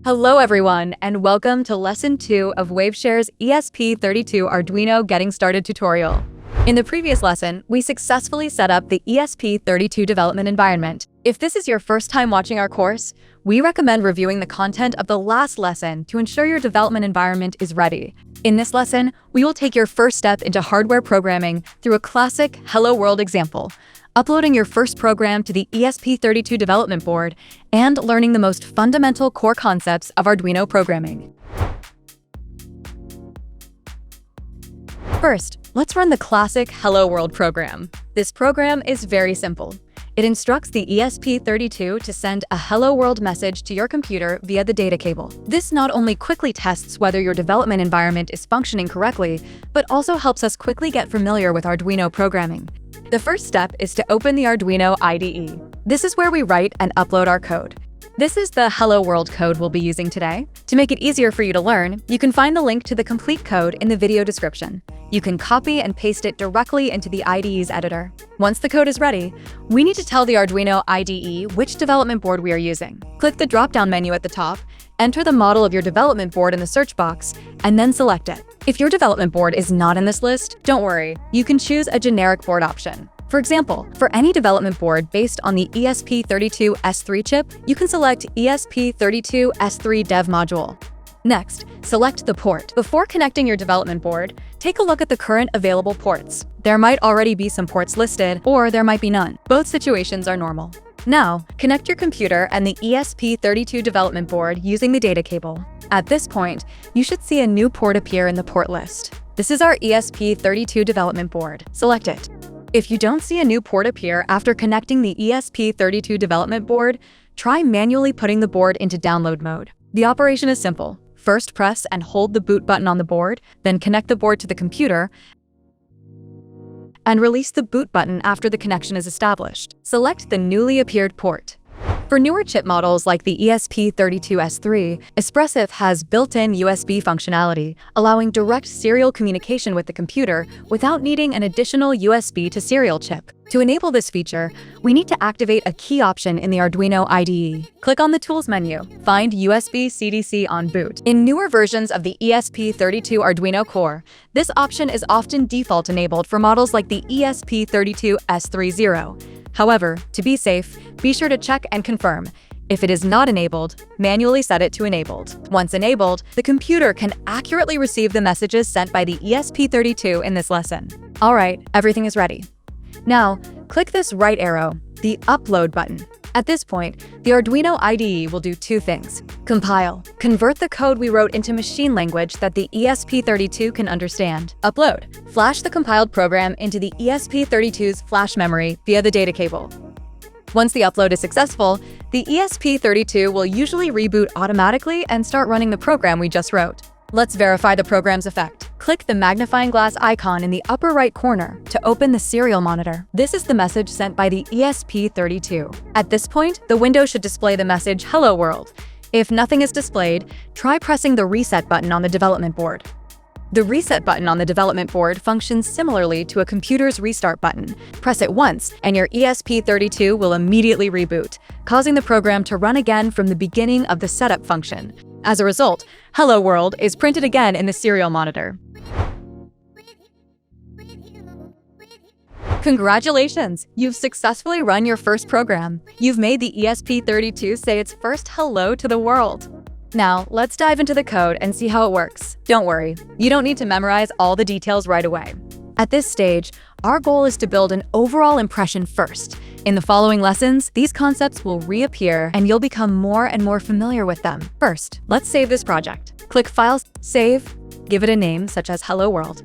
Hello everyone, and welcome to Lesson 2 of Waveshare's ESP32 Arduino Getting Started tutorial. In the previous lesson, we successfully set up the ESP32 development environment. If this is your first time watching our course, we recommend reviewing the content of the last lesson to ensure your development environment is ready. In this lesson, we will take your first step into hardware programming through a classic Hello World example, uploading your first program to the ESP32 development board, and learning the most fundamental core concepts of Arduino programming. First, let's run the classic Hello World program. This program is very simple. It instructs the ESP32 to send a Hello World message to your computer via the data cable. This not only quickly tests whether your development environment is functioning correctly, but also helps us quickly get familiar with Arduino programming. The first step is to open the Arduino IDE. This is where we write and upload our code. This is the Hello World code we'll be using today. To make it easier for you to learn, you can find the link to the complete code in the video description. You can copy and paste it directly into the IDE's editor. Once the code is ready, we need to tell the Arduino IDE which development board we are using. Click the drop-down menu at the top, enter the model of your development board in the search box, and then select it. If your development board is not in this list, don't worry, you can choose a generic board option. For example, for any development board based on the ESP32 S3 chip, you can select ESP32 S3 Dev Module. Next, select the port. Before connecting your development board, take a look at the current available ports. There might already be some ports listed, or there might be none. Both situations are normal. Now, connect your computer and the ESP32 development board using the data cable. At this point, you should see a new port appear in the port list. This is our ESP32 development board. Select it. If you don't see a new port appear after connecting the ESP32 development board, try manually putting the board into download mode. The operation is simple. First, press and hold the boot button on the board, then connect the board to the computer, and release the boot button after the connection is established. Select the newly appeared port. For newer chip models like the ESP32 S3, Espressif has built-in USB functionality, allowing direct serial communication with the computer without needing an additional USB to serial chip. To enable this feature, we need to activate a key option in the Arduino IDE. Click on the Tools menu, find USB CDC on boot. In newer versions of the ESP32 Arduino core, this option is often default enabled for models like the ESP32 S30. However, to be safe, be sure to check and confirm. If it is not enabled, manually set it to enabled. Once enabled, the computer can accurately receive the messages sent by the ESP32 in this lesson. All right, everything is ready. Now, click this right arrow, the Upload button. At this point, the Arduino IDE will do two things. Compile. Convert the code we wrote into machine language that the ESP32 can understand. Upload. Flash the compiled program into the ESP32's flash memory via the data cable. Once the upload is successful, the ESP32 will usually reboot automatically and start running the program we just wrote. Let's verify the program's effect. Click the magnifying glass icon in the upper right corner to open the serial monitor. This is the message sent by the ESP32. At this point, the window should display the message Hello World. If nothing is displayed, try pressing the Reset button on the development board. The Reset button on the development board functions similarly to a computer's restart button. Press it once, and your ESP32 will immediately reboot, causing the program to run again from the beginning of the setup function. As a result, Hello World is printed again in the serial monitor. Congratulations! You've successfully run your first program. You've made the ESP32 say its first hello to the world. Now, let's dive into the code and see how it works. Don't worry, you don't need to memorize all the details right away. At this stage, our goal is to build an overall impression first. In the following lessons, these concepts will reappear and you'll become more and more familiar with them. First, let's save this project. Click File, Save, give it a name such as Hello World.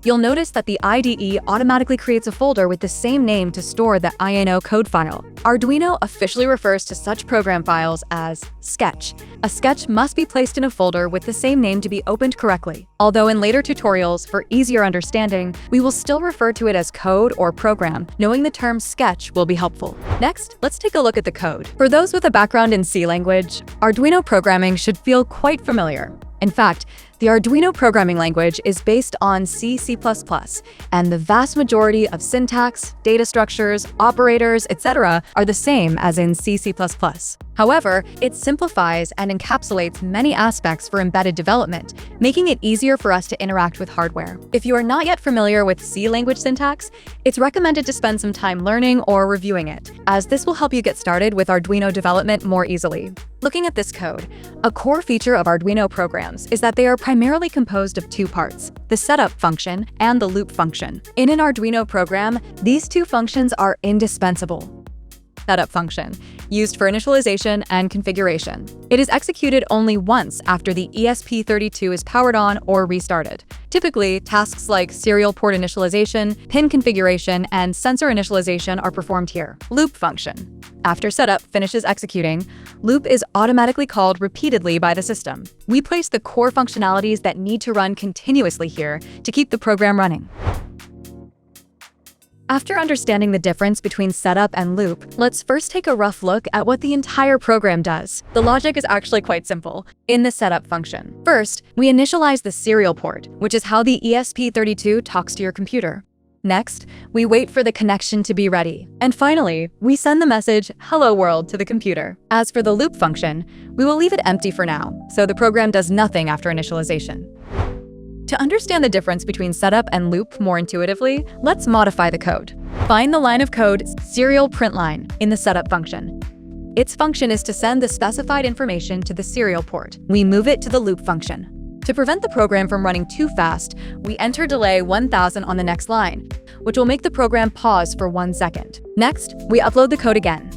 You'll notice that the IDE automatically creates a folder with the same name to store the INO code file. Arduino officially refers to such program files as sketch. A sketch must be placed in a folder with the same name to be opened correctly. Although in later tutorials, for easier understanding, we will still refer to it as code or program. Knowing the term sketch will be helpful. Next, let's take a look at the code. For those with a background in C language, Arduino programming should feel quite familiar. In fact, the Arduino programming language is based on C++, and the vast majority of syntax, data structures, operators, etc. are the same as in C++. However, it simplifies and encapsulates many aspects for embedded development, making it easier for us to interact with hardware. If you are not yet familiar with C language syntax, it's recommended to spend some time learning or reviewing it, as this will help you get started with Arduino development more easily. Looking at this code, a core feature of Arduino programs is that they are primarily composed of two parts, the setup function and the loop function. In an Arduino program, these two functions are indispensable. Setup function, used for initialization and configuration. It is executed only once after the ESP32 is powered on or restarted. Typically, tasks like serial port initialization, pin configuration, and sensor initialization are performed here. Loop function. After setup finishes executing, loop is automatically called repeatedly by the system. We place the core functionalities that need to run continuously here to keep the program running. After understanding the difference between setup and loop, let's first take a rough look at what the entire program does. The logic is actually quite simple. In the setup function, first, we initialize the serial port, which is how the ESP32 talks to your computer. Next, we wait for the connection to be ready. And finally, we send the message, "Hello world," to the computer. As for the loop function, we will leave it empty for now, so the program does nothing after initialization. To understand the difference between setup and loop more intuitively, let's modify the code. Find the line of code serial print line in the setup function. Its function is to send the specified information to the serial port. We move it to the loop function. To prevent the program from running too fast, we enter delay 1000 on the next line, which will make the program pause for 1 second. Next, we upload the code again.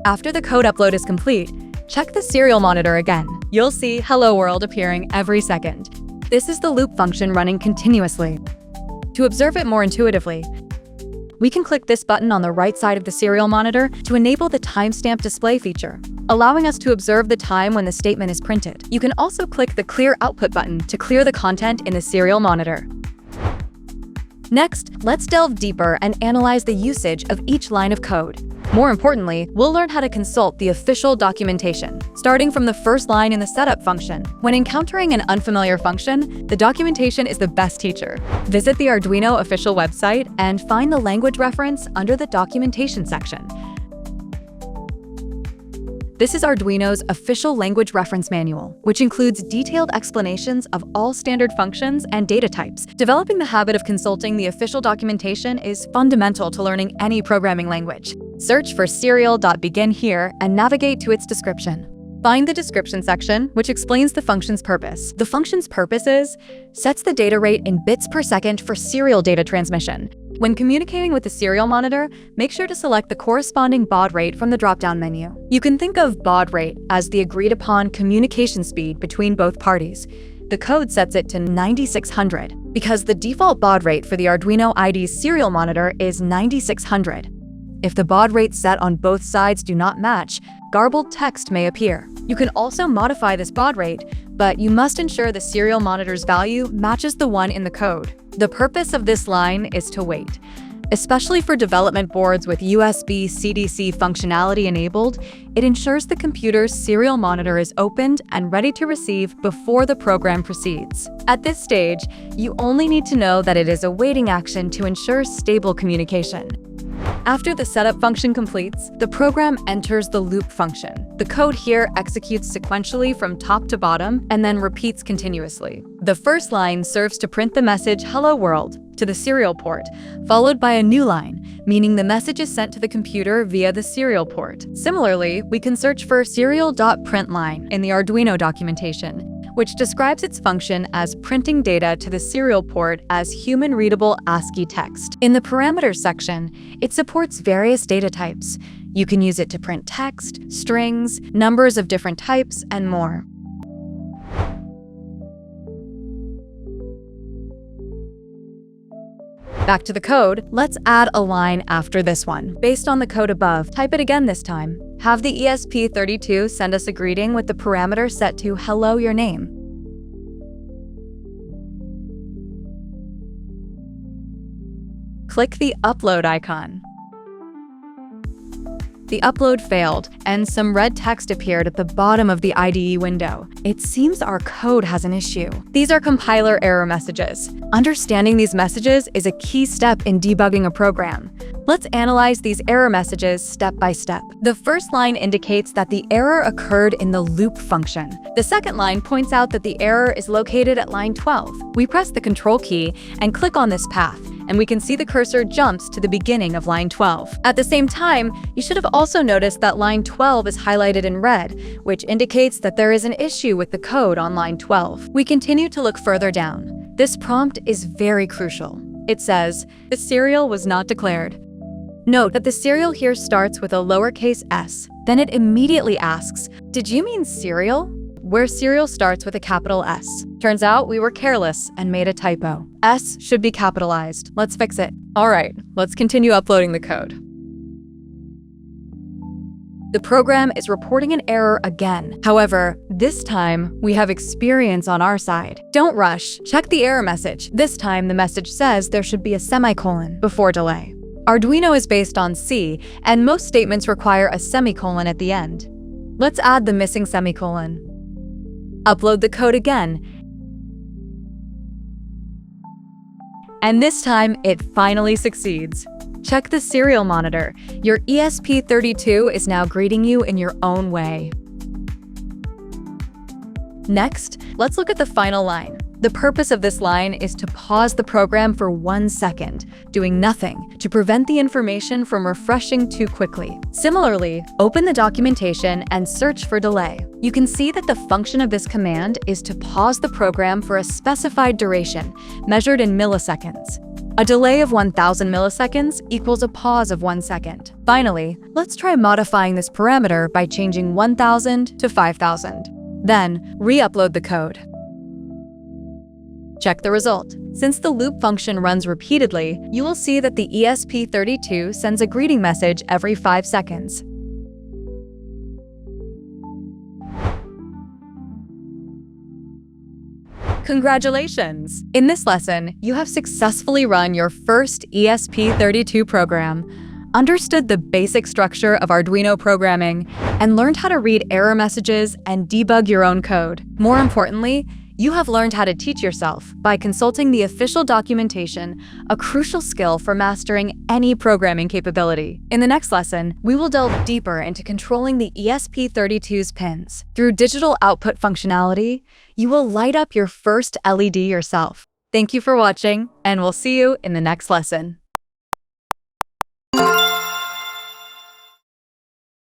After the code upload is complete, check the serial monitor again. You'll see "Hello World" appearing every second. This is the loop function running continuously. To observe it more intuitively, we can click this button on the right side of the serial monitor to enable the timestamp display feature, allowing us to observe the time when the statement is printed. You can also click the Clear Output button to clear the content in the serial monitor. Next, let's delve deeper and analyze the usage of each line of code. More importantly, we'll learn how to consult the official documentation. Starting from the first line in the setup function, when encountering an unfamiliar function, the documentation is the best teacher. Visit the Arduino official website and find the language reference under the documentation section. This is Arduino's official language reference manual, which includes detailed explanations of all standard functions and data types. Developing the habit of consulting the official documentation is fundamental to learning any programming language. Search for serial.begin here and navigate to its description. Find the description section, which explains the function's purpose. The function's purpose sets the data rate in bits per second for serial data transmission. When communicating with the serial monitor, make sure to select the corresponding baud rate from the drop-down menu. You can think of baud rate as the agreed-upon communication speed between both parties. The code sets it to 9600 because the default baud rate for the Arduino IDE's serial monitor is 9600. If the baud rates set on both sides do not match, garbled text may appear. You can also modify this baud rate, but you must ensure the serial monitor's value matches the one in the code. The purpose of this line is to wait. Especially for development boards with USB CDC functionality enabled, it ensures the computer's serial monitor is opened and ready to receive before the program proceeds. At this stage, you only need to know that it is a waiting action to ensure stable communication. After the setup function completes, the program enters the loop function. The code here executes sequentially from top to bottom and then repeats continuously. The first line serves to print the message "Hello World" to the serial port, followed by a new line, meaning the message is sent to the computer via the serial port. Similarly, we can search for serial.println in the Arduino documentation, which describes its function as printing data to the serial port as human-readable ASCII text. In the parameters section, it supports various data types. You can use it to print text, strings, numbers of different types, and more. Back to the code, let's add a line after this one. Based on the code above, type it again this time. Have the ESP32 send us a greeting with the parameter set to "Hello, your name." Click the upload icon. The upload failed, and some red text appeared at the bottom of the IDE window. It seems our code has an issue. These are compiler error messages. Understanding these messages is a key step in debugging a program. Let's analyze these error messages step by step. The first line indicates that the error occurred in the loop function. The second line points out that the error is located at line 12. We press the Control key and click on this path, and we can see the cursor jumps to the beginning of line 12. At the same time, you should have also noticed that line 12 is highlighted in red, which indicates that there is an issue with the code on line 12. We continue to look further down. This prompt is very crucial. It says, "The serial was not declared." Note that the serial here starts with a lowercase s. Then it immediately asks, "Did you mean serial?" Where serial starts with a capital S. Turns out we were careless and made a typo. S should be capitalized. Let's fix it. All right, let's continue uploading the code. The program is reporting an error again. However, this time we have experience on our side. Don't rush. Check the error message. This time the message says there should be a semicolon before delay. Arduino is based on C, and most statements require a semicolon at the end. Let's add the missing semicolon. Upload the code again. And this time, it finally succeeds. Check the serial monitor. Your ESP32 is now greeting you in your own way. Next, let's look at the final line. The purpose of this line is to pause the program for 1 second, doing nothing, to prevent the information from refreshing too quickly. Similarly, open the documentation and search for delay. You can see that the function of this command is to pause the program for a specified duration, measured in milliseconds. A delay of 1,000 milliseconds equals a pause of 1 second. Finally, let's try modifying this parameter by changing 1,000 to 5,000. Then, re-upload the code. Check the result. Since the loop function runs repeatedly, you will see that the ESP32 sends a greeting message every 5 seconds. Congratulations! In this lesson, you have successfully run your first ESP32 program, understood the basic structure of Arduino programming, and learned how to read error messages and debug your own code. More importantly, you have learned how to teach yourself by consulting the official documentation, a crucial skill for mastering any programming capability. In the next lesson, we will delve deeper into controlling the ESP32's pins. Through digital output functionality, you will light up your first LED yourself. Thank you for watching, and we'll see you in the next lesson.